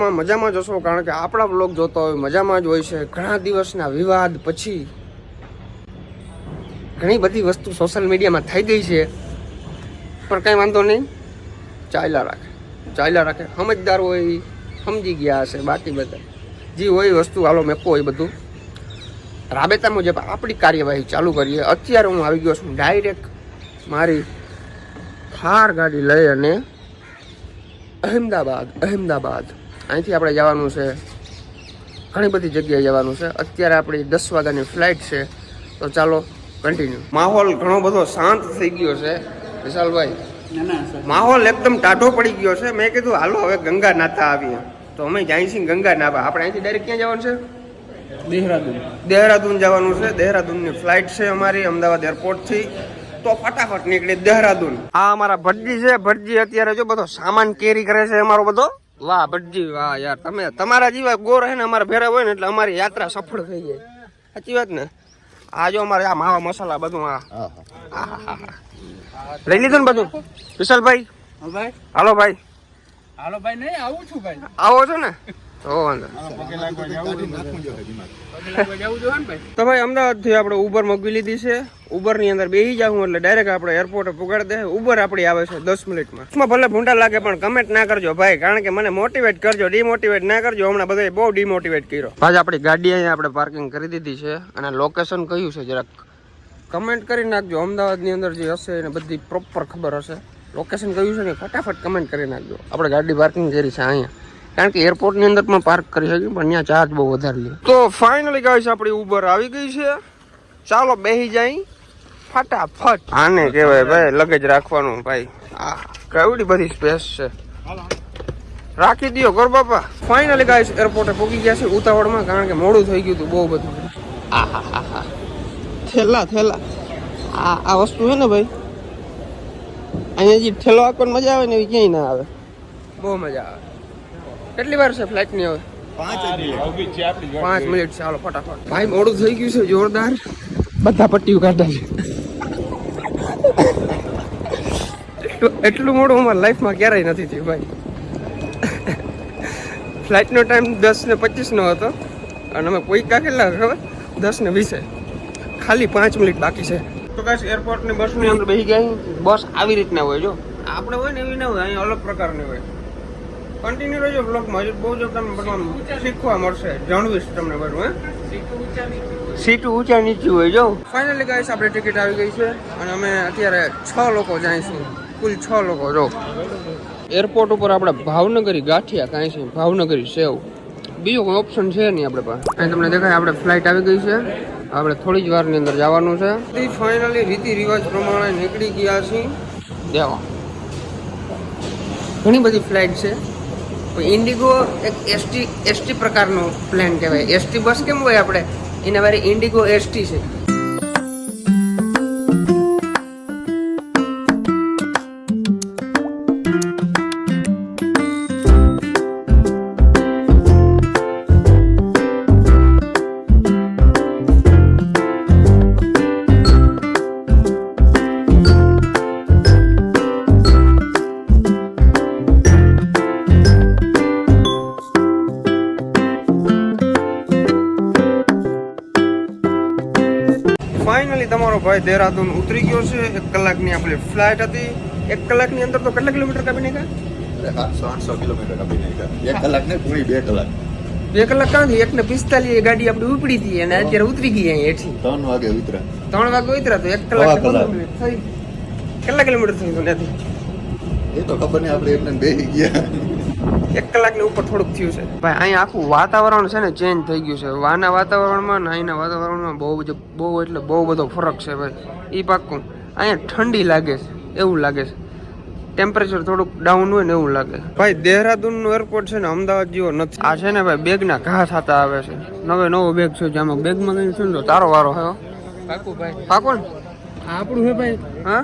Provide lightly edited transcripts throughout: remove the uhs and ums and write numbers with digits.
બ્લોગમાં મજામાં જ હશો, કારણ કે આપણા બ્લોગ જોતો હોય મજામાં જ હોય છે. ઘણા દિવસના વિવાદ પછી ઘણી બધી વસ્તુ સોશિયલ મીડિયામાં થઈ ગઈ છે, પણ કંઈ વાંધો નહીં, ચાલ્યા રાખે. સમજદાર હોય એ સમજી ગયા હશે. બાકી બધા જે હોય વસ્તુ હાલો મેકો હોય બધું રાબેતા મુજબ આપણી કાર્યવાહી ચાલુ કરીએ. અત્યારે હું આવી ગયો છું ડાયરેક્ટ મારી થાર ગાડી લઈ અને અહેમદાબાદ અહીંથી આપણે જવાનું છે, ઘણી બધી જગ્યાએ જવાનું છે. અત્યારે આપણી 10 વાગ્યાની ફ્લાઇટ છે, તો ચાલો કન્ટિન્યુ. માહોલ ઘણો બધો શાંત થઈ ગયો છે વિશાલભાઈ, માહોલ એકદમ ટાઢો પડી ગયો છે. મેં કીધું હાલો હવે ગંગા નાતા આવીએ, તો અમે જાય છીએ ગંગા નાવા. આપણે અહીંથી ડાયરેક્ટ ક્યાં જવાનું છે? દેહરાદૂન જવાનું છે. દેહરાદૂનની ફ્લાઇટ છે અમારી અમદાવાદ એરપોર્ટથી, તો ફટાફટ નીકળી દેહરાદૂન. આ અમારા ભટજી છે. ભટજી અત્યારે જો બધો સામાન કેરી કરે છે અમારો બધો. વાહ ભટજી વાહ યાર, તમે તમારા જેવા ગોર હે ને અમારા ભેરા હોય ને એટલે અમારી યાત્રા સફળ થઈ જાય. સાચી વાત ને? આ જો અમારે આ માવા મસાલા બધું લઈ લીધું ને બધું. વિશાલભાઈ હાલો ભાઈ નહીં આવું છું ભાઈ. આવો છો ને તો વાંધો. તો ભાઈ અમદાવાદ થી આપણે ઉબર મોકલી લીધી છે. ઉબર ની અંદર બેસી જાઉં એટલે ડાયરેક્ટ આપણે એરપોર્ટે પુગાડી દે. ઉબર આપણી આવે છે 10 મિનિટમાં. ભલે ભૂંડા લાગે પણ કમેન્ટ ના કરજો ભાઈ, કારણ કે મને મોટિવેટ કરજો, ડિમોટિવેટ ના કરજો. હમણાં બધા બહુ ડિમોટિવેટ કર્યો. આજ આપણી ગાડી અહીંયા આપણે પાર્કિંગ કરી દીધી છે અને લોકેશન કયું છે જરાક કમેન્ટ કરી નાખજો. અમદાવાદની અંદર જે હશે એને બધી પ્રોપર ખબર હશે. લોકેશન કયું છે ને ફટાફટ કમેન્ટ કરી નાખજો. આપણે ગાડી પાર્કિંગ કરી છે અહીંયા, કારણ કે એરપોર્ટની અંદર પણ પાર્ક કરી શકીએ, પણ ત્યાં ચાર્જ બહુ વધારે લે. તો ફાઇનલી ગાઈસ આપણી ઉબર આવી ગઈ છે. ચાલો બેસી જાય ફટાફટ. આને કહેવાય ભાઈ લગેજ રાખવાનું. ભાઈ આ કેવડી બધી સ્પેસ છે, રાખી દો ગોર બાપા. ફાઇનલી ગાઈસ એરપોર્ટે પહોંચી ગયા છે ઉતાવળમાં, કારણ કે મોડું થઈ ગયું હતું બહુ બધું. થેલા આ વસ્તુ છે ને ભાઈ, અહીંયા જે ઠેલો આપવાની મજા આવે ને એવી ક્યાંય ના આવે. બહુ મજા આવે. કેટલી વાર છે ફ્લાઇટ ની? હવે 5 મિનિટ. ચાલો ફટાફટ. ભાઈ મોડું થઈ ગયું છે જોરદાર. બધા પટ્ટીઓ કાઢતા છે. એટલું મોડું અમારા લાઈફમાં ક્યારેય નથી થયું ભાઈ. ફ્લાઇટનો ટાઈમ 10:25 નો હતો અને અમે પહોંચ્યા કેટલા ખબર? 10:20. ખાલી 5 મિનિટ બાકી છે. તો ગાઈસ એરપોર્ટની બસની અંદર બેસી ગયા. બસ આવી રીતના હોય, જો આપણે હોય ને એવી ના હોય, અહીંયા અલગ પ્રકારની હોય. કન્ટિન્યુ રહેજો બ્લોગમાં, બહુ જ તમને બધું શીખવા મળશે. જાણવીશ તમને બધું. સીટ ઊંચા નીચી હોય. જો ફાઇનલી ગાઈસ આપણી ટિકિટ આવી ગઈ છે અને અમે અત્યારે 6 લોકો જઈશું, કુલ 6 લોકો. જો એરપોર્ટ ઉપર આપણે ભાવનગરી ગાંઠિયા કાંઈ છે, ભાવનગરી સેવ, બીજો કોઈ ઓપ્શન છે નહીં આપણે પાસે. અહીં તમને દેખાય આપણે ફ્લાઇટ આવી ગઈ છે. આપણે થોડી જ વારની અંદર જવાનું છે. ફાઇનલી રીતિ રિવાજ પ્રમાણે નીકળી ગયા છીએ દેવા. ઘણી બધી ફ્લાઇટ છે. ઇન્ડિગો એક એસટી પ્રકારનો પ્લેન કહેવાય. એસટી બસ કેમ હોય આપણે, એના વારે ઇન્ડિગો એસટી છે. ફાઇનલી તમારો ભાઈ દેહરાદૂન ઉતરી ગયો છે. 1 કલાકની આપણી ફ્લાઇટ હતી. 1 કલાકની અંદર તો કેટલા કિલોમીટર કાપી નાખ્યા? 700 કિલોમીટર કાપી નાખ્યા. 1 કલાક ને પૂરી 2 કલાક. 2 કલાક ક્યાંથી? 1:45 ગાડી આપણી ઉપડી હતી અને અત્યારે ઉતરી ગઈ અહીં હેઠી. 3 વાગે ઉતર્યા તો 1 કલાક 15 મિનિટ થઈ. કેટલા કિલોમીટર થયું ત્યાંથી એ તો ખબર નહીં. આપણે એમને બેસી ગયા. 1 કલાકની ઉપર થોડુંક થયું છે ભાઈ. અહીંયા આખું વાતાવરણ છે ને ચેન્જ થઈ ગયું છે. વાના વાતાવરણમાં ને અહીંના વાતાવરણમાં બહુ એટલે બહુ બધો ફરક છે ભાઈ. એ પાક્કું. અહીંયા ઠંડી લાગે છે એવું લાગે છે. ટેમ્પરેચર થોડુંક ડાઉન હોય ને એવું લાગે ભાઈ. દેહરાદૂનનું એરપોર્ટ છે ને અમદાવાદ જેવો નથી. આ છે ને ભાઈ બેગના ઘા થતા આવે છે. નવો બેગ છે, જેમાં બેગમાં કઈ છે ને તો તારો વારો હે. પાકું ભાઈ, પાકું ને? આપણું છે ભાઈ. હા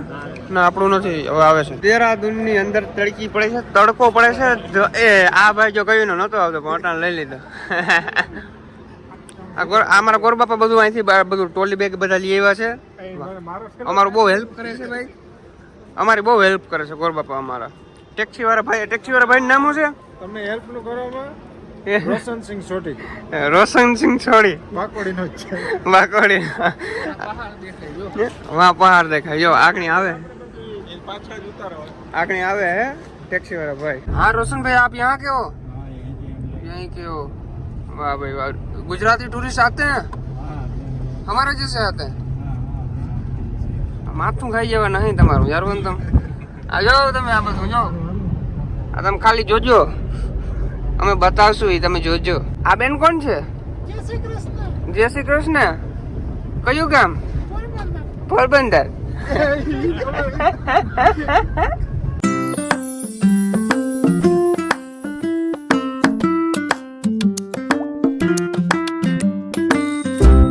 ના આપણું નથી. હવે આવે છે. દેહરાદૂનની અંદર તડકી પડે છે, તડકો પડે છે. એ આ ભાઈ જો કહ્યું નતો આવતો પણ અટાણ લઈ લીધો. આ મારા ગોર બાપા બધું અહીંથી બધું ટ્રોલી બેગ બધા લઈ આવ્યા છે. અમારું બહુ હેલ્પ કરે છે ભાઈ. અમારી બહુ હેલ્પ કરે છે ગોર બાપા અમારા. ટેક્સી વાળા ભાઈ નામ શું છે? તમને હેલ્પ નું કરવામાં રોશનસિંહ સોઢી રોશનસિંહ છોડી બાકોડીનો જ છે. બાકોડી વहाँ पहाड़ देखा जो आगनी आवे आगनी आवे है टैक्सी वाला भाई। हाँ रोशन भाई आप यहाँ के हो? यहीं के हो? वाह भाई वाह। गुजराती टूरिस्ट आते हैं हमारे जैसे आते हैं? माथું ખાઈ જવા નહીં તમારું યાર તમ આ જાઓ તમે આ બધું જો આ તમે ખાલી જોજો અમે બતાવશું એ તમે જોજો। આ બેન કોણ છે? જય શ્રી કૃષ્ણ। કયું ગામ? પોરબંદર।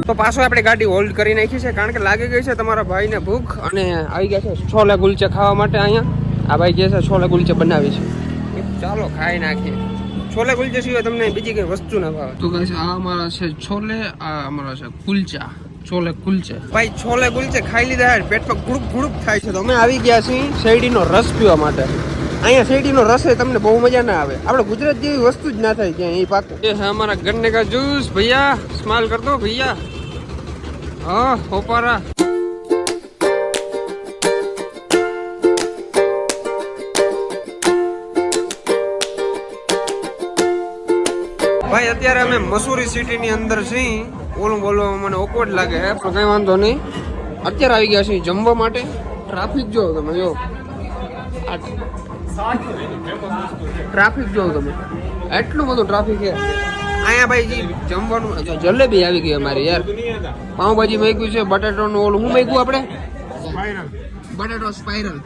તો પાછો આપણે ગાડી હોલ્ડ કરી નાખી છે કારણ કે લાગી ગઈ છે તમારા ભાઈને ભૂખ અને આવી ગયા છે છોલે કુલચે ખાવા માટે અહીંયા। આ ભાઈ કહે છે છોલે કુલચે બનાવી છે ચાલો ખાઈ નાખીએ। છોલે કુલચે સિવાય તમને બીજી કઈ વસ્તુ ના ભાવે તો કહે છે આ અમારા છે છોલે આ અમારા છે કુલચા છોલે કુલચે। ભાઈ છોલે કુલચે ખાઈ લીધા પેટમાં ગુડુક ગુડુક થાય છે તો અમે આવી ગયા છીએ શેરડીનો રસ પીવા માટે। અહીંયા શેરડીનો રસ તમને બહુ મજા ના આવે આપણે ગુજરાત જેવી વસ્તુ જ ના થાય ક્યાં એ પાક એ છે અમારા ગન્ને કા જूस भैया स्माइल कर दो भैया। हाँ होपारा ભાઈ અત્યારે અમે મસૂરી સિટી ની અંદર છીએ ઓલું બોલવામાં મને ઓકવર્ડ લાગે છે પણ કઈ વાંધો નહીં। અત્યારે આવી ગયા છીએ જમવા માટે। ટ્રાફિક જો તમે જો ટ્રાફિક જો તમે એટલું બધું ટ્રાફિક છે અહીંયા ભાઈ જી જમવાનું જલેબી આવી ગઈ અમારી યાર પાઉંભાજી મેગ્યું છે બટાટાનું ઓલું શું મેગ્યું આપણે बटाटो स्पाइरल।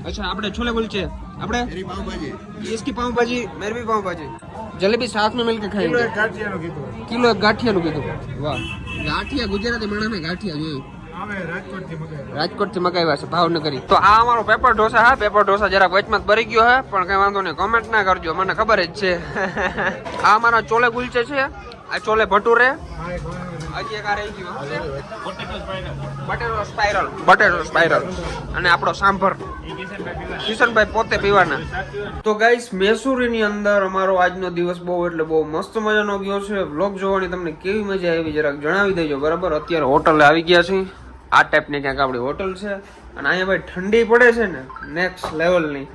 अच्छा आपने छोले कुलचे आपने इसकी पाव भाजी मेरी भी पाव भाजी जलेबी साथ में मिलकर खाएंगे। किलो एक गाठिया નું કીધું વાહ ગાઠિયા ગુજરાતી માણસને ગાઠિયા જોયું રાજકોટ થી મગાવ્યા છે ભાવનગરી। તો આ અમારો પેપર ઢોસા હા પેપર ઢોસા જરા વચમાં બરી ગયો હે પણ કઈ વાંધો નહીં કમેન્ટ ના કરજો મને ખબર જ છે। આ અમારા ચોલે કુલચે છે આ ચોલે ભટુરે હજી એક આ રહી ગયું બટેટો સ્પાઇરલ અને આપણો સાંભર કિશનભાઈ પોતે પીવાના। તો ગાઈસ મેસુરી ની અંદર અમારો આજનો દિવસ બહુ એટલે બહુ મસ્ત મજાનો ગયો છે। વ્લોગ જોવાની તમને કેવી મજા આવી જરાક જણાવી દેજો બરાબર। અત્યારે હોટલે આવી ગયા છીએ આ ટાઈપની ક્યાંક આપણી હોટલ છે અને અહીંયા ભાઈ ઠંડી પડે છે ને નેક્સ્ટ લેવલની।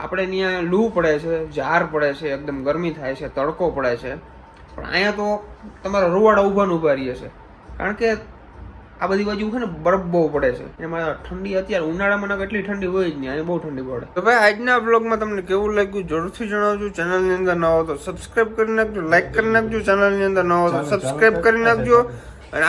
આપણે અહીંયા લૂ પડે છે ઝાર પડે છે એકદમ ગરમી થાય છે તડકો પડે છે પણ અહીંયા તો તમારા રૂવાડા ઉભા રહીએ છે કારણ કે આ બધી બાજુ છે ને બરફ બહુ પડે છે એમાં ઠંડી અત્યારે ઉનાળામાં એટલી ઠંડી હોય જ નહીં અહીંયા બહુ ઠંડી પડે। તો ભાઈ આજના બ્લોગમાં તમને કેવું લાગ્યું જરૂરથી જણાવજો। ચેનલની અંદર ન હો તો સબસ્ક્રાઇબ કરી નાખજો લાઈક કરી નાખજો ચેનલની અંદર ન હો તો સબસ્ક્રાઇબ કરી નાખજો અને